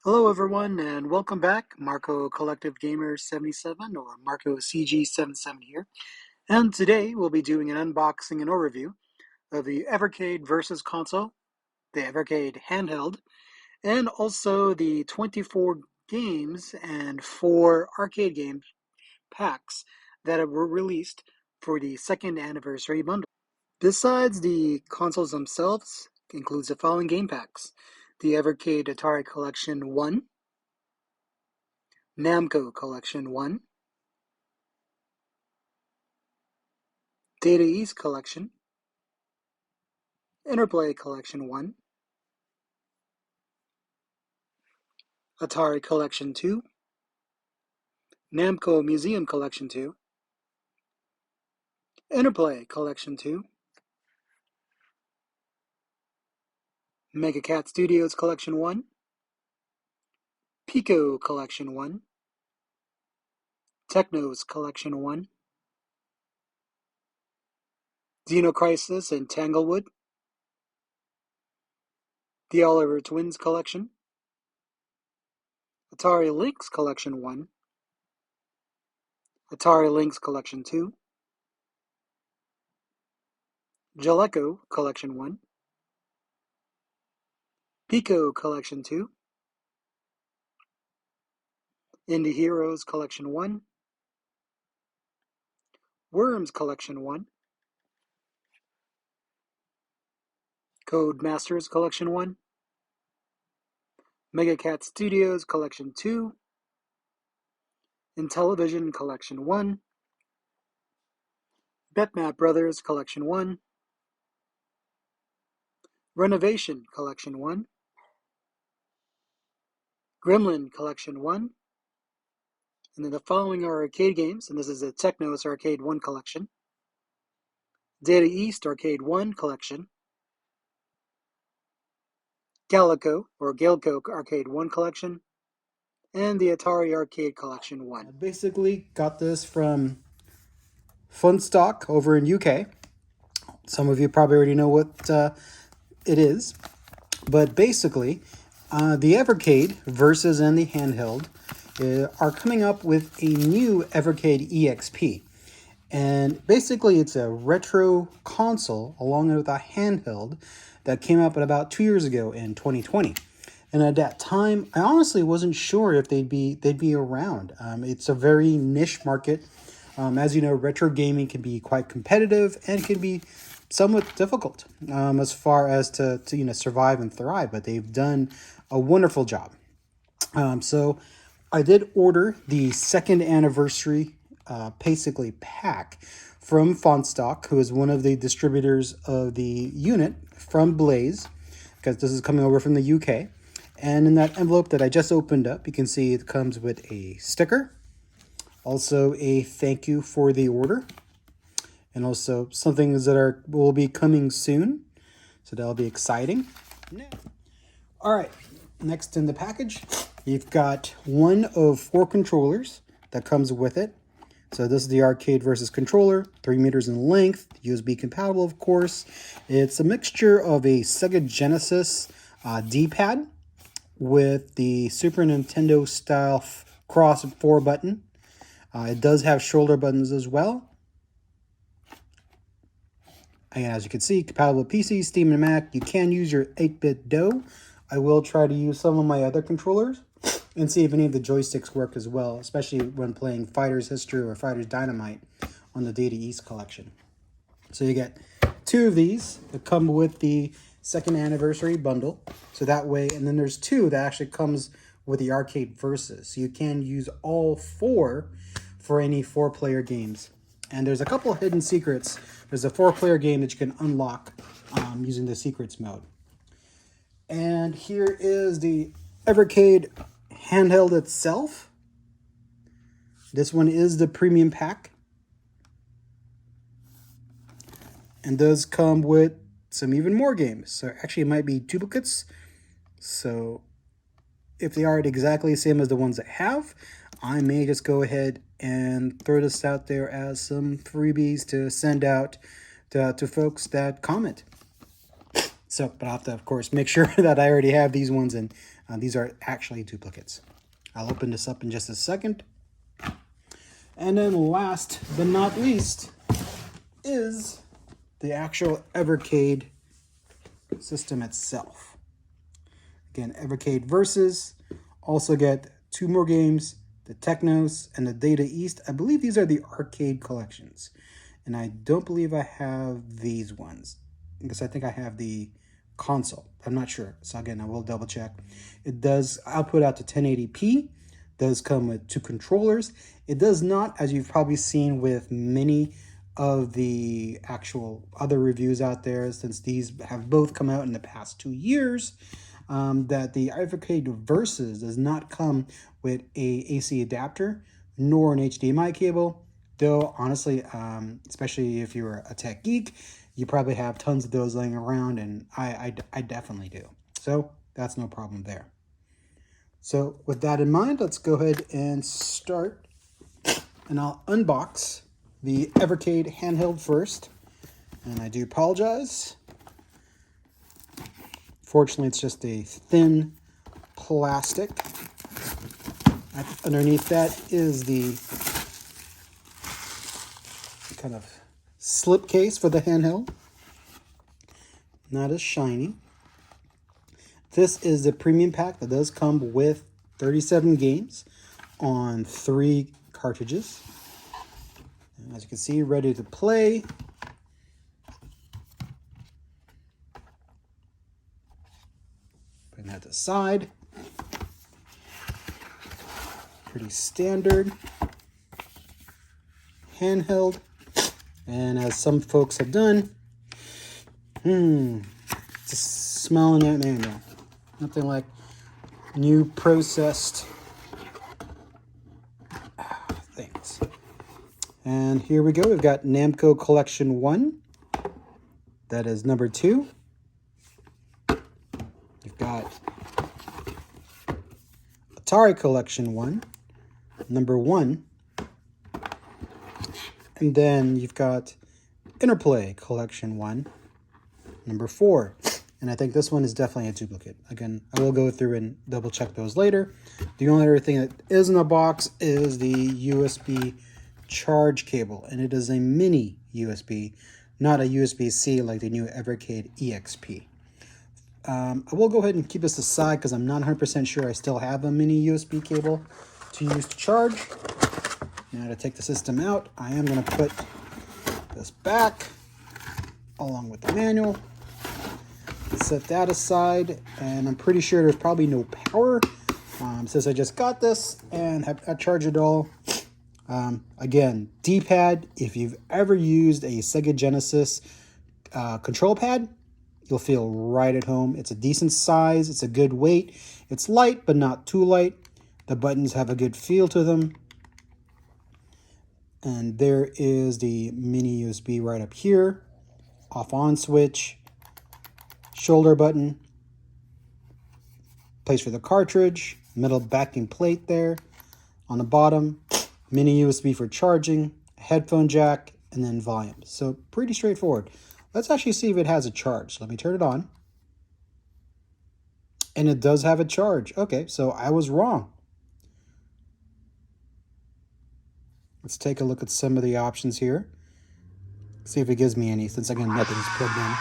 Hello everyone and welcome back. Marco Collective Gamer 77 or Marco CG77 here. And today we'll be doing an unboxing and overview of the Evercade versus console, the Evercade handheld, and also the 24 games and 4 arcade game packs that were released for the second anniversary bundle. Besides the consoles themselves, includes the following game packs: the Evercade Atari Collection 1, Namco Collection 1, Data East Collection, Interplay Collection 1, Atari Collection 2, Namco Museum Collection 2, Interplay Collection 2, Mega Cat Studios Collection 1, Pico Collection 1, Technos Collection 1, Xenocrisis and Tanglewood, The Oliver Twins Collection, Atari Lynx Collection 1, Atari Lynx Collection 2, Jaleco Collection 1, Pico Collection 2, Indie Heroes Collection 1, Worms Collection 1, Code Masters Collection 1, Mega Cat Studios Collection 2, Intellivision Collection 1, Betmap Brothers Collection 1, Renovation Collection 1, Gremlin Collection 1, and then the following are arcade games, and this is a Technos Arcade 1 collection, Data East Arcade 1 collection, Galco Arcade 1 collection, and the Atari Arcade Collection 1. I basically got this from Funstock over in UK. Some of you probably already know what it is, but basically the Evercade Versus and the handheld are coming up with a new Evercade EXP. And basically it's a retro console along with a handheld that came up at about 2 years ago in 2020. And at that time, I honestly wasn't sure if they'd be around. It's a very niche market. As you know, retro gaming can be quite competitive and can be somewhat difficult as far as to survive and thrive. But they've done a wonderful job. So I did order the second anniversary basically pack from Fontstock, who is one of the distributors of the unit from Blaze, because this is coming over from the UK. And in that envelope that I just opened up, you can see it comes with a sticker, also a thank you for the order, and also some things that will be coming soon. So that'll be exciting. All right, next in the package, you've got one of 4 controllers that comes with it. So this is the Arcade Versus controller, 3 meters in length, USB compatible, of course. It's a mixture of a Sega Genesis D-pad with the Super Nintendo style cross 4 button. It does have shoulder buttons as well. And as you can see, compatible with PC, Steam, and Mac. You can use your 8-bit DOE. I will try to use some of my other controllers and see if any of the joysticks work as well, especially when playing Fighter's History or Fighter's Dynamite on the Data East collection. So you get 2 of these that come with the second anniversary bundle. So that way, and then there's 2 that actually comes with the Arcade Versus. So you can use all 4 for any 4-player games. And there's a couple of hidden secrets. There's a 4-player game that you can unlock using the secrets mode. And here is the Evercade handheld itself. This one is the premium pack, and does come with some even more games. So actually it might be duplicates. So if they aren't exactly the same as the ones I have, I may just go ahead and throw this out there as some freebies to send out to folks that comment. So, but I'll have to, of course, make sure that I already have these ones and These are actually duplicates. I'll open this up in just a second. And then last but not least is the actual Evercade system itself. Again, Evercade Versus. Also get 2 more games, the Technos and the Data East. I believe these are the arcade collections. And I don't believe I have these ones, because I think I have the console. I'm not sure. So again, I will double check. It does output out to 1080p. Does come with 2 controllers. It does not, as you've probably seen with many of the actual other reviews out there, since these have both come out in the past 2 years, that the Evercade Versus does not come with a AC adapter nor an HDMI cable. Though honestly, especially if you're a tech geek, you probably have tons of those laying around, and I definitely do. So that's no problem there. So with that in mind, let's go ahead and start. And I'll unbox the Evercade handheld first. And I do apologize. Fortunately, it's just a thin plastic. Underneath that is the kind of slip case for the handheld. Not as shiny. This is the premium pack that does come with 37 games on 3 cartridges. And as you can see, ready to play. Putting that to the side. Pretty standard handheld. And as some folks have done, just smelling that manual. Nothing like new processed things. And here we go. We've got Namco Collection 1. That is number 2. You've got Atari Collection 1, number 1. And then you've got Interplay Collection 1, number 4. And I think this one is definitely a duplicate. Again, I will go through and double check those later. The only other thing that is in the box is the USB charge cable. And it is a mini USB, not a USB-C like the new Evercade EXP. I will go ahead and keep this aside because I'm not 100% sure I still have a mini USB cable to use to charge. Now to take the system out, I am going to put this back along with the manual. Set that aside, and I'm pretty sure there's probably no power since I just got this and have not charged it all. Again, D-pad, if you've ever used a Sega Genesis control pad, you'll feel right at home. It's a decent size, it's a good weight, it's light but not too light. The buttons have a good feel to them. And there is the mini USB right up here, off-on switch, shoulder button, place for the cartridge, metal backing plate there. On the bottom, mini USB for charging, headphone jack, and then volume. So pretty straightforward. Let's actually see if it has a charge. Let me turn it on. And it does have a charge. Okay, so I was wrong. Let's take a look at some of the options here. See if it gives me any, since again, nothing's plugged in.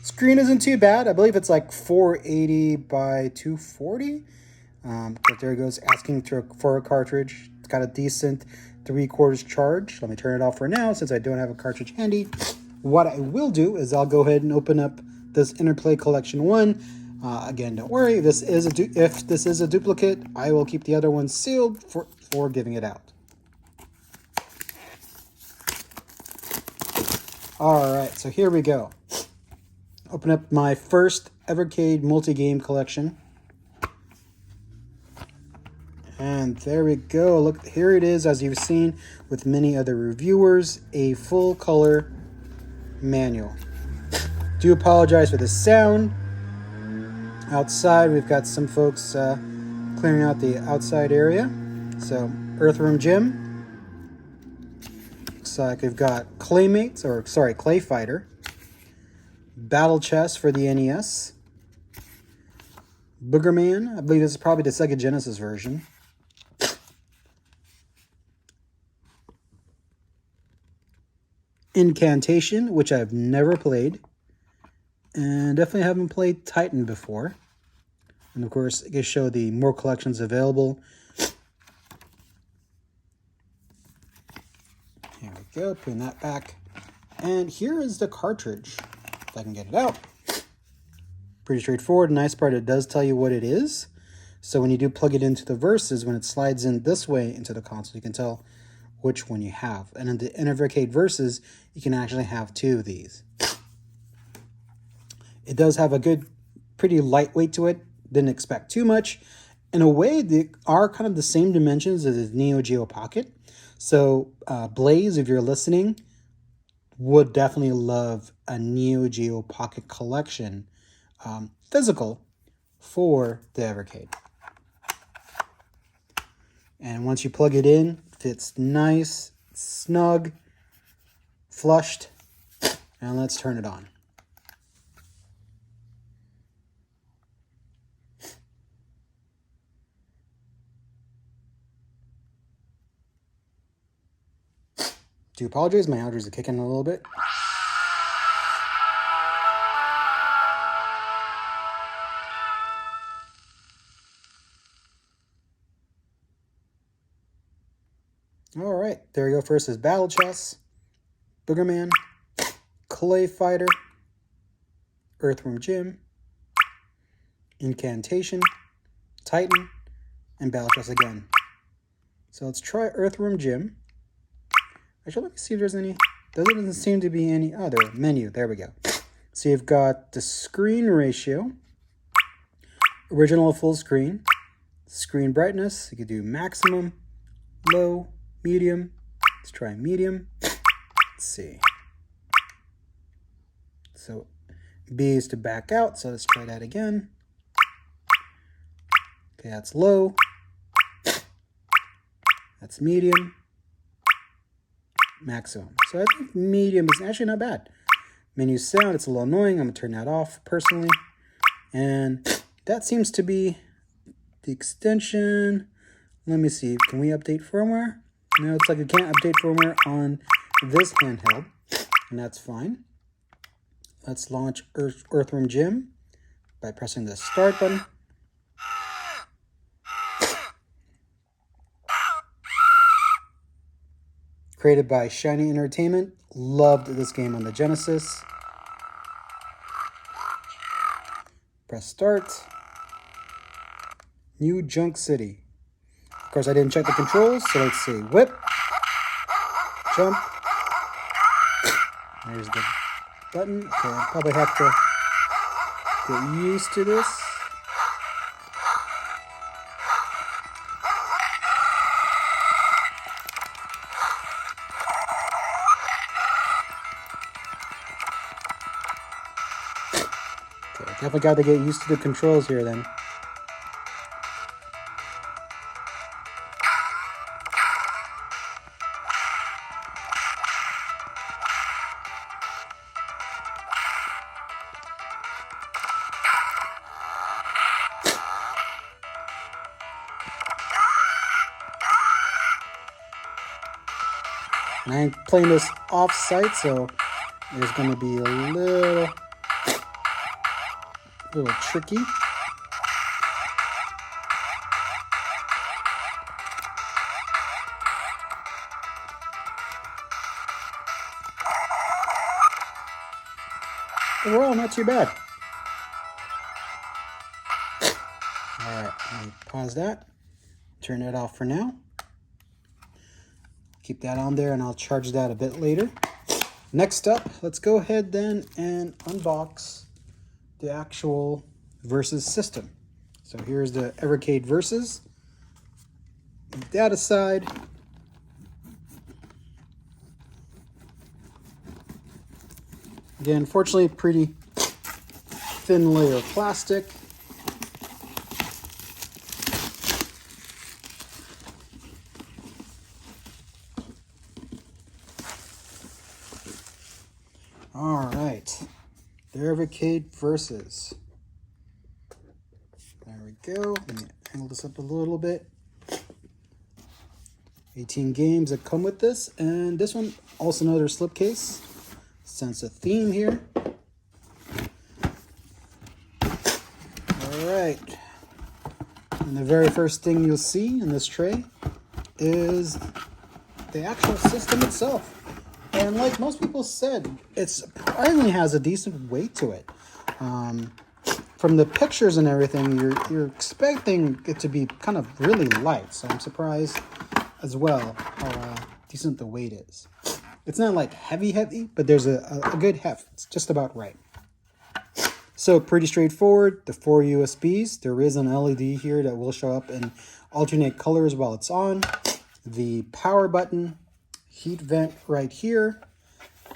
Screen isn't too bad. I believe it's like 480 by 240. But there it goes, asking for a cartridge. It's got a decent 3/4 charge. Let me turn it off for now since I don't have a cartridge handy. What I will do is I'll go ahead and open up this Interplay Collection 1. Again, don't worry. If this is a duplicate, I will keep the other one sealed for giving it out. All right, so here we go. Open up my first Evercade multi-game collection. And there we go. Look, here it is, as you've seen with many other reviewers, a full color manual. Do apologize for the sound. Outside, we've got some folks clearing out the outside area. So, Earthworm Jim. Looks like we've got Clay Fighter. Battle Chess for the NES. Boogerman, I believe this is probably the Sega Genesis version. Incantation, which I've never played. And definitely haven't played Titan before. And of course, it can show the more collections available. Here we go, putting that back. And here is the cartridge, if I can get it out. Pretty straightforward. Nice part, it does tell you what it is. So when you do plug it into the Versus, when it slides in this way into the console, you can tell which one you have. And in the Evercade Versus, you can actually have two of these. It does have a good, pretty lightweight to it. Didn't expect too much. In a way, they are kind of the same dimensions as the Neo Geo Pocket. So Blaze, if you're listening, would definitely love a Neo Geo Pocket collection, physical, for the Evercade. And once you plug it in, fits nice, snug, flushed. And let's turn it on. Do apologize, my allergies are kicking a little bit. All right, there we go. First is Battle Chess, Boogerman, Clay Fighter, Earthworm Jim, Incantation, Titan, and Battle Chess again. So let's try Earthworm Jim. Actually, let me see if there's any. There doesn't seem to be any other menu. There we go. So you've got the screen ratio, original full screen, screen brightness. You could do maximum, low, medium. Let's try medium. Let's see. So B is to back out. So let's try that again. Okay, that's low. That's medium. Maximum. So I think medium is actually not bad. Menu sound, it's a little annoying. I'm going to turn that off personally. And that seems to be the extension. Let me see. Can we update firmware? No, it looks like we can't update firmware on this handheld. And that's fine. Let's launch Earthworm Jim by pressing the start button. Created by Shiny Entertainment. Loved this game on the Genesis. Press start. New Junk City. Of course, I didn't check the controls, so let's see. Whip. Jump. There's the button. Okay, I'll probably have to get used to this. Definitely got to get used to the controls here then. And I'm playing this off-site, so there's going to be a little tricky. Overall, not too bad. Alright, let me pause that. Turn it off for now. Keep that on there and I'll charge that a bit later. Next up, let's go ahead then and unbox the actual Versus system. So here's the Evercade Versus. Leave that aside. Again, unfortunately, pretty thin layer of plastic. All right, there Evercade Versus. There we go. Let me angle this up a little bit. 18 games that come with this, and this one also another slipcase. Sense a theme here. All right. And the very first thing you'll see in this tray is the actual system itself. And like most people said, it surprisingly has a decent weight to it. From the pictures and everything, you're expecting it to be kind of really light. So I'm surprised as well how decent the weight is. It's not like heavy, but there's a good heft. It's just about right. So pretty straightforward. The 4 USBs. There is an LED here that will show up in alternate colors while it's on. The power button, heat vent right here.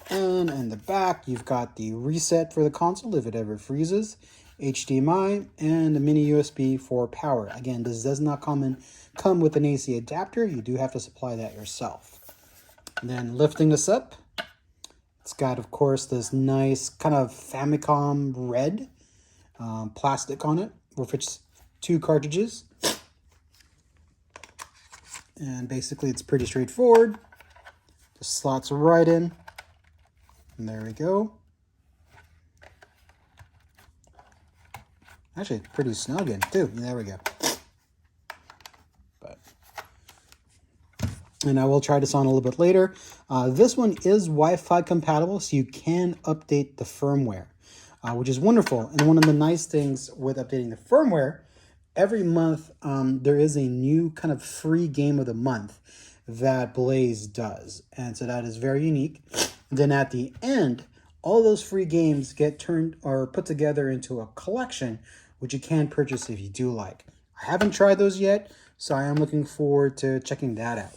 And in the back, you've got the reset for the console if it ever freezes, HDMI, and a mini USB for power. Again, this does not come with an AC adapter. You do have to supply that yourself. And then lifting this up, it's got, of course, this nice kind of Famicom red plastic on it, which fits 2 cartridges. And basically, it's pretty straightforward. Just slots right in. And there we go. Actually, pretty snug in too. There we go. And I will try this on a little bit later. This one is Wi-Fi compatible, so you can update the firmware, which is wonderful. And one of the nice things with updating the firmware, every month there is a new kind of free game of the month that Blaze does. And so that is very unique. And then at the end, all those free games get turned or put together into a collection, which you can purchase if you do like. I haven't tried those yet, so I am looking forward to checking that out.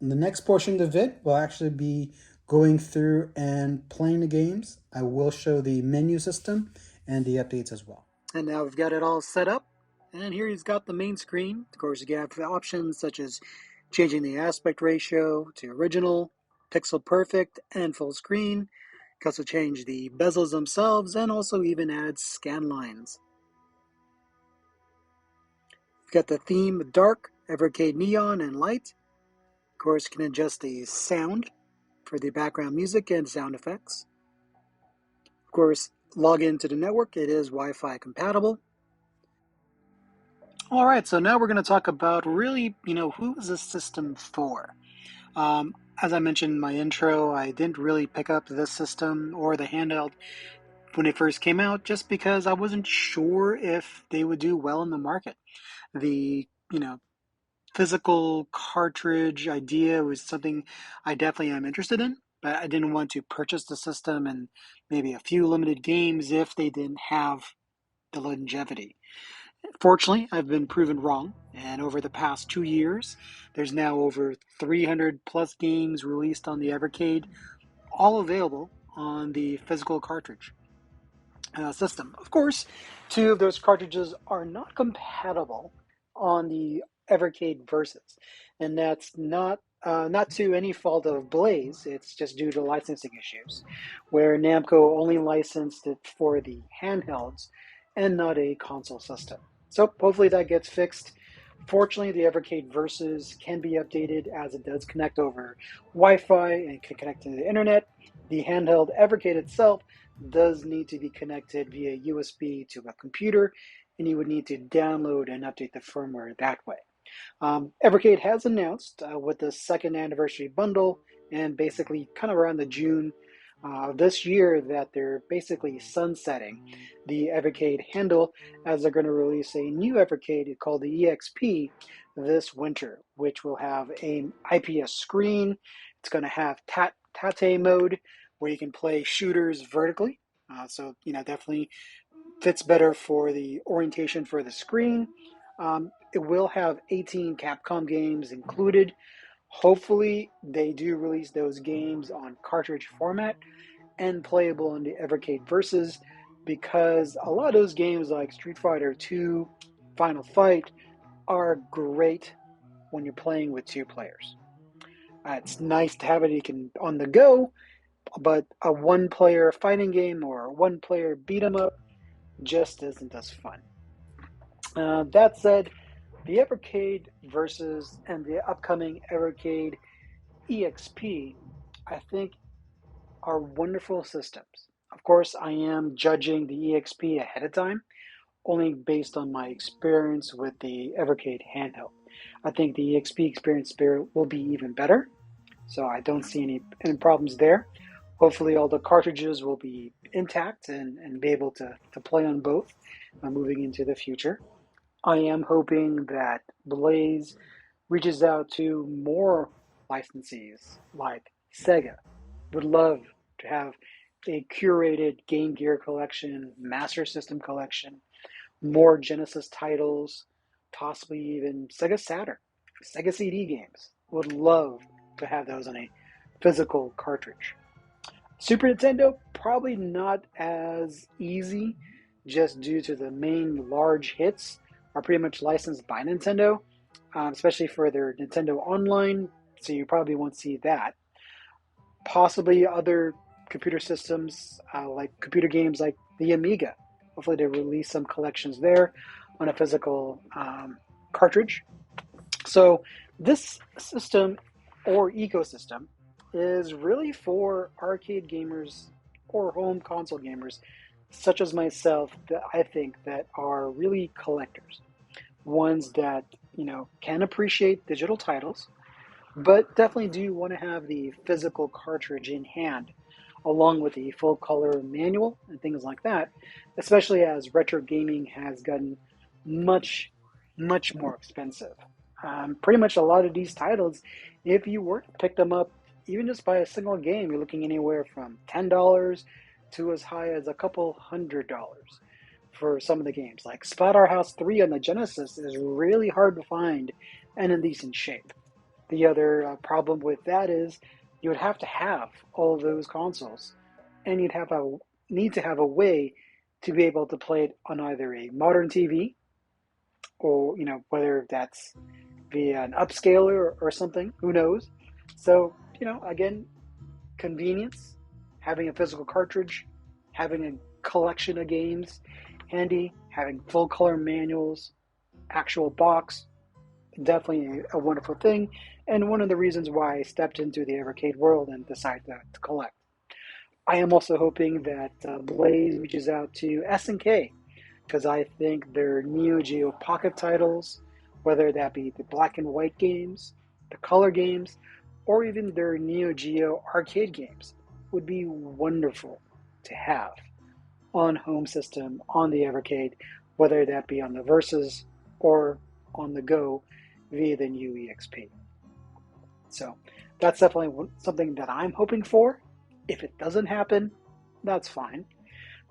The next portion of the vid will actually be going through and playing the games. I will show the menu system and the updates as well. And now we've got it all set up. And here he's got the main screen. Of course, you have options such as changing the aspect ratio to original, pixel perfect, and full screen. You can also change the bezels themselves and also even add scan lines. You've got the theme dark, Evercade neon, and light. Of course, you can adjust the sound for the background music and sound effects. Of course, log into the network. It is Wi-Fi compatible. All right, so now we're going to talk about really, who is this system for? As I mentioned in my intro, I didn't really pick up this system or the handheld when it first came out just because I wasn't sure if they would do well in the market. The, physical cartridge idea was something I definitely am interested in, but I didn't want to purchase the system and maybe a few limited games if they didn't have the longevity. Fortunately, I've been proven wrong, and over the past 2 years, there's now over 300 plus games released on the Evercade, all available on the physical cartridge system. Of course, 2 of those cartridges are not compatible on the Evercade Versus, and that's not to any fault of Blaze. It's just due to licensing issues, where Namco only licensed it for the handhelds and not a console system. So hopefully that gets fixed. Fortunately, the Evercade Versus can be updated as it does connect over Wi-Fi and can connect to the internet. The handheld Evercade itself does need to be connected via USB to a computer, and you would need to download and update the firmware that way. Evercade has announced with the second anniversary bundle and basically kind of around the June this year that they're basically sunsetting the Evercade handle as they're going to release a new Evercade called the EXP this winter, which will have an IPS screen. It's going to have tate mode where you can play shooters vertically. So, definitely fits better for the orientation for the screen. It will have 18 Capcom games included. Hopefully, they do release those games on cartridge format and playable in the Evercade Versus, because a lot of those games like Street Fighter 2, Final Fight are great when you're playing with 2 players. It's nice to have it on the go, but a one-player fighting game or a one-player beat 'em up just isn't as fun. That said, the Evercade versus and the upcoming Evercade EXP, I think, are wonderful systems. Of course, I am judging the EXP ahead of time, only based on my experience with the Evercade handheld. I think the EXP experience will be even better, so I don't see any problems there. Hopefully, all the cartridges will be intact and be able to play on both moving into the future. I am hoping that Blaze reaches out to more licensees like Sega. Would love to have a curated Game Gear collection, Master System collection, more Genesis titles, possibly even Sega Saturn, Sega CD games. Would love to have those on a physical cartridge. Super Nintendo, probably not as easy just due to the main large hits are pretty much licensed by Nintendo, especially for their Nintendo Online, so you probably won't see that. Possibly other computer systems, like computer games like the Amiga. Hopefully, they release some collections there on a physical cartridge. So, this system or ecosystem is really for arcade gamers or home console gamers, such as myself, that I think that are really collectors, ones that can appreciate digital titles, but definitely do want to have the physical cartridge in hand, along with the full color manual and things like that, especially as retro gaming has gotten much, much more expensive. Pretty much a lot of these titles, if you were to pick them up, even just by a single game, you're looking anywhere from $10 to as high as a couple $100 for some of the games. Like Splatterhouse 3 on the Genesis is really hard to find and in decent shape. The other problem with that is you would have to have all those consoles, and you'd have a need to have a way to be able to play it on either a modern TV or whether that's via an upscaler or something. Who knows? So again, convenience, having a physical cartridge, having a collection of games handy, having full color manuals, actual box, definitely a wonderful thing, and one of the reasons why I stepped into the Evercade world and decided to collect. I am also hoping that Blaze reaches out to SNK because I think their Neo Geo Pocket titles, whether that be the black and white games, the color games, or even their Neo Geo arcade games, would be wonderful to have on home system on the Evercade, whether that be on the Versus or on the go via the new EXP. So that's definitely something that I'm hoping for. If it doesn't happen, that's fine.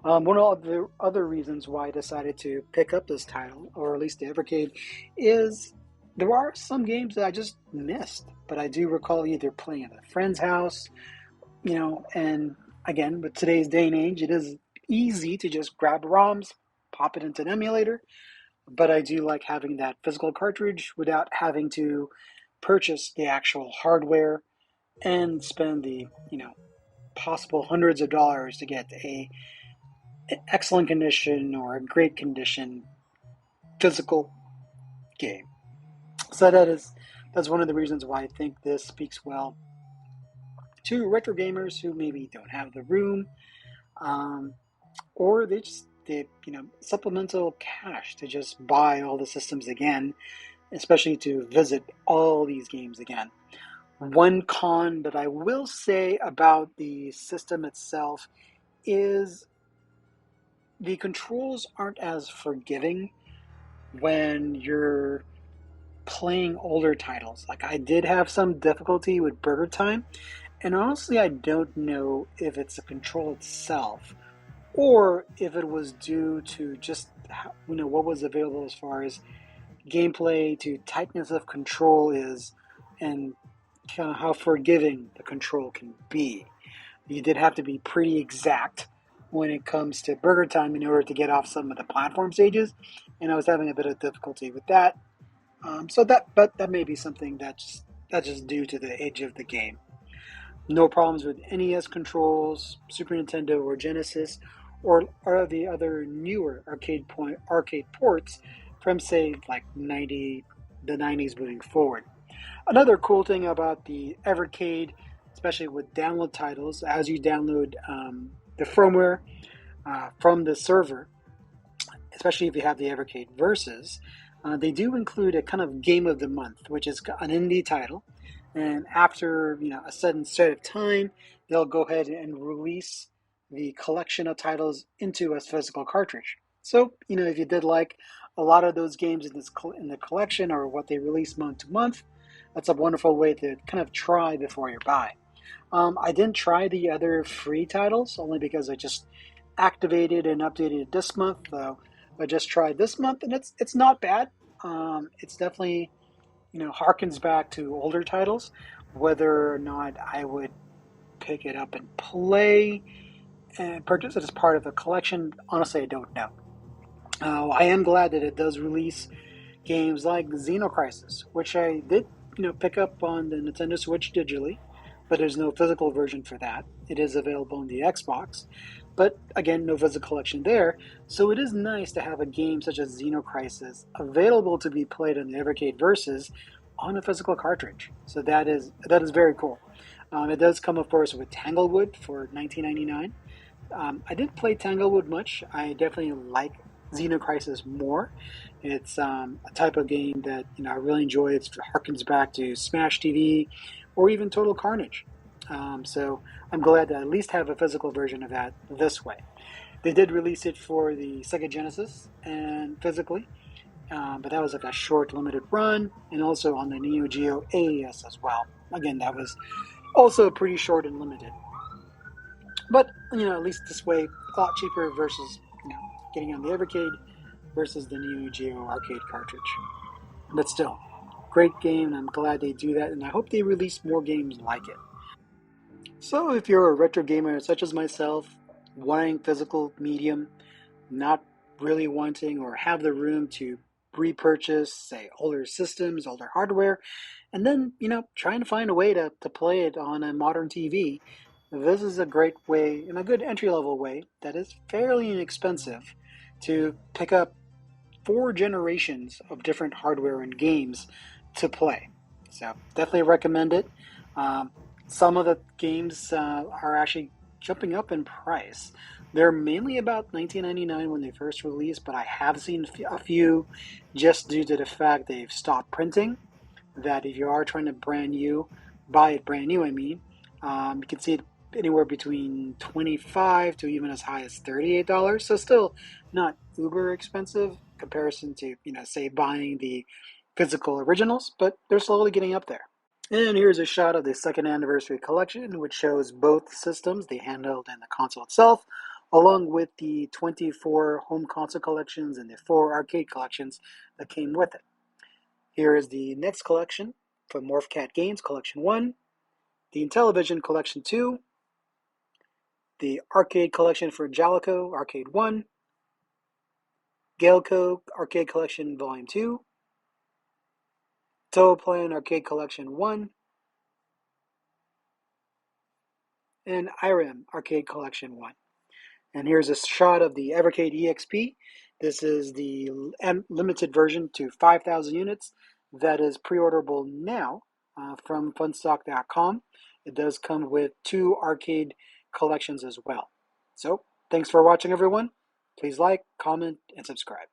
One of the other reasons why I decided to pick up this title, or at least the Evercade, is there are some games that I just missed, but I do recall either playing at a friend's house, and again, with today's day and age, it is easy to just grab ROMs, pop it into an emulator, but I do like having that physical cartridge without having to purchase the actual hardware and spend the possible hundreds of dollars to get an excellent condition or a great condition physical game. So that's one of the reasons why I think this speaks well to retro gamers who maybe don't have the room, or they supplemental cash to just buy all the systems again, especially to visit all these games again. One con that I will say about the system itself is the controls aren't as forgiving when you're playing older titles. Like I did have some difficulty with Burger Time, and honestly I don't know if it's the control itself or if it was due to just what was available as far as gameplay to tightness of control is and kind of how forgiving the control can be. You did have to be pretty exact when it comes to Burger Time in order to get off some of the platform stages, and I was having a bit of difficulty with that. But that may be something that's just due to the age of the game. No problems with NES controls, Super Nintendo or Genesis, or the other newer arcade ports from say like the 90s moving forward. Another cool thing about the Evercade, especially with download titles, as you download the firmware from the server, especially if you have the Evercade Versus, they do include a kind of game of the month, which is an indie title. And after a certain set of time, they'll go ahead and release the collection of titles into a physical cartridge. So if you did like a lot of those games in the collection or what they release month to month, that's a wonderful way to kind of try before you buy. I didn't try the other free titles only because I just activated and updated this month. So I just tried this month, and it's not bad. It's definitely harkens back to older titles. Whether or not I would pick it up and play and purchase it as part of a collection, honestly, I don't know. I am glad that it does release games like Xenocrisis, which I did, pick up on the Nintendo Switch digitally, but there's no physical version for that. It is available on the Xbox, but again, no physical collection there. So it is nice to have a game such as Xenocrisis available to be played on the Evercade Versus on a physical cartridge. So that is very cool. It does come, of course, with Tanglewood for $19.99. I didn't play Tanglewood much. I definitely like Xenocrisis more. It's a type of game that I really enjoy. It harkens back to Smash TV or even Total Carnage. So I'm glad to at least have a physical version of that this way. They did release it for the Sega Genesis and physically, but that was like a short, limited run, and also on the Neo Geo AES as well. Again, that was also pretty short and limited. But at least this way, a lot cheaper versus getting on the Evercade versus the Neo Geo arcade cartridge. But still, great game, and I'm glad they do that, and I hope they release more games like it. So if you're a retro gamer such as myself, wanting physical medium, not really wanting or have the room to repurchase, say, older systems, older hardware, and then, trying to find a way to play it on a modern TV, this is a great way and a good entry level way that is fairly inexpensive to pick up 4 generations of different hardware and games to play. So definitely recommend it. Um, some of the games are actually jumping up in price. They're mainly about $19.99 when they first released, but I have seen a few just due to the fact they've stopped printing. That if you are trying to buy it brand new, you can see it anywhere between $25 to even as high as $38. So still not uber expensive comparison to say buying the physical originals, but they're slowly getting up there. And here's a shot of the second anniversary collection, which shows both systems, the handheld and the console itself, along with the 24 home console collections and the 4 arcade collections that came with it. Here is the next collection from Morphcat Games, Collection 1, the Intellivision Collection 2, the Arcade Collection for Jalico, Arcade 1, Galeco Arcade Collection Volume 2, Toaplan Arcade Collection 1, and IREM Arcade Collection 1. And here's a shot of the Evercade EXP. This is the limited version to 5,000 units that is pre-orderable now from funstock.com. It does come with 2 arcade collections as well. So, thanks for watching, everyone. Please like, comment, and subscribe.